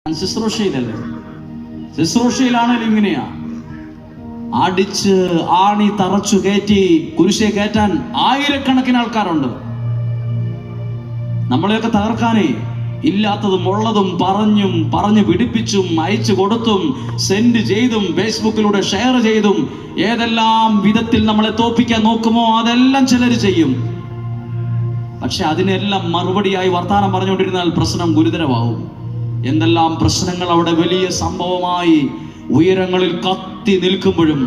ശുശ്രൂഷയിലല്ലേ? ശുശ്രൂഷയിലാണേലും ഇങ്ങനെയാ. അടിച്ച് ആണി തറച്ചു കയറ്റി കുരിശെ കയറ്റാൻ ആയിരക്കണക്കിന് ആൾക്കാരുണ്ട്. നമ്മളെയൊക്കെ തകർക്കാനേ ഇല്ലാത്തതും ഉള്ളതും പറഞ്ഞു പിടിപ്പിച്ചും അയച്ചു കൊടുത്തും സെൻഡ് ചെയ്തും ഫേസ്ബുക്കിലൂടെ ഷെയർ ചെയ്തും ഏതെല്ലാം വിധത്തിൽ നമ്മളെ തോൽപ്പിക്കാൻ നോക്കുമോ അതെല്ലാം ചിലർ ചെയ്യും. പക്ഷെ അതിനെല്ലാം മറുപടിയായി വർത്താനം പറഞ്ഞുകൊണ്ടിരുന്നാൽ പ്രശ്നം ഗുരുതരമാവും. എന്തെല്ലാം പ്രശ്നങ്ങൾ അവിടെ വലിയ സംഭവമായി ഉയരങ്ങളിൽ കത്തി നിൽക്കുമ്പോഴും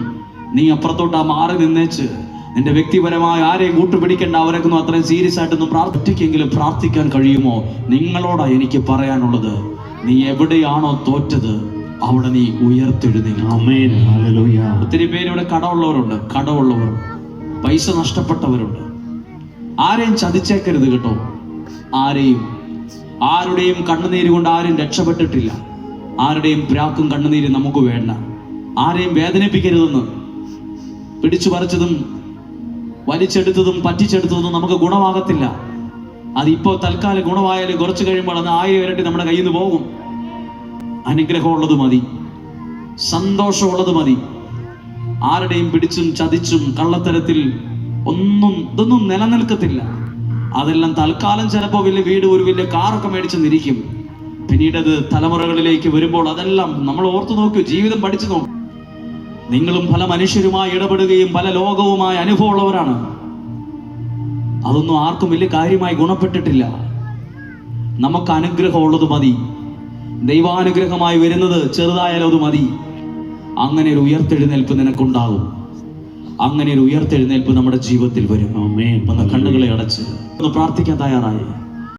നീ അപ്പുറത്തോട്ട് മാറി നിന്നേച്ച് നിന്റെ വ്യക്തിപരമായ ആരെയും കൂട്ടുപിടിക്കേണ്ട, അവരൊക്കെ അത്രയും സീരിയസ് ആയിട്ടൊന്നും പ്രാർത്ഥിക്കെങ്കിലും പ്രാർത്ഥിക്കാൻ കഴിയുമോ? നിങ്ങളോടാ എനിക്ക് പറയാനുള്ളത്, നീ എവിടെയാണോ തോറ്റത് അവിടെ നീ ഉയർത്തെഴുന്നേൽക്കും. ഒത്തിരി പേര് ഇവിടെ കടമുള്ളവർ, പൈസ നഷ്ടപ്പെട്ടവരുണ്ട്. ആരെയും ചതിച്ചേക്കരുത് കേട്ടോ. ആരുടെയും കണ്ണുനീര് കൊണ്ട് ആരും രക്ഷപ്പെട്ടിട്ടില്ല. ആരുടെയും പ്രാക്കും കണ്ണുനീര് നമുക്ക് വേണ്ട. ആരെയും വേദനിപ്പിക്കരുതെന്ന്. പിടിച്ചു പറിച്ചതും വലിച്ചെടുത്തതും പറ്റിച്ചെടുത്തതൊന്നും നമുക്ക് ഗുണമാകത്തില്ല. അതിപ്പോ തൽക്കാലം ഗുണമായാലും കുറച്ച് കഴിയുമ്പോൾ അത് 1000 ഇരട്ടി നമ്മുടെ കയ്യിൽ നിന്ന് പോകും. അനുഗ്രഹമുള്ളത് മതി, സന്തോഷമുള്ളത് മതി. ആരുടെയും പിടിച്ചും ചതിച്ചും കള്ളത്തരത്തിൽ ഇതൊന്നും നിലനിൽക്കത്തില്ല. അതെല്ലാം തൽക്കാലം ചിലപ്പോൾ വലിയ വീട്, ഒരു വലിയ കാറൊക്കെ മേടിച്ചെന്നിരിക്കും. പിന്നീട് അത് തലമുറകളിലേക്ക് വരുമ്പോൾ അതെല്ലാം നമ്മൾ ഓർത്തു നോക്കൂ, ജീവിതം പഠിച്ചു നോക്കൂ. നിങ്ങളും പല മനുഷ്യരുമായി ഇടപെടുകയും പല ലോകവുമായി അനുഭവമുള്ളവരാണ്. അതൊന്നും ആർക്കും വലിയ കാര്യമായി ഗുണപ്പെട്ടിട്ടില്ല. നമുക്ക് അനുഗ്രഹമുള്ളത് മതി. ദൈവാനുഗ്രഹമായി വരുന്നത് ചെറുതായാലും അത് മതി. അങ്ങനെ ഒരു ഉയർത്തെഴുന്നേൽപ്പ് നിനക്കുണ്ടാകും. അങ്ങനെ ഒരു ഉയർത്തെഴുന്നേൽപ്പ് നമ്മുടെ ജീവിതത്തിൽ വരും. ഒന്ന് കണ്ണുകളെ അടച്ച് ഒന്ന് പ്രാർത്ഥിക്കാൻ തയ്യാറായി.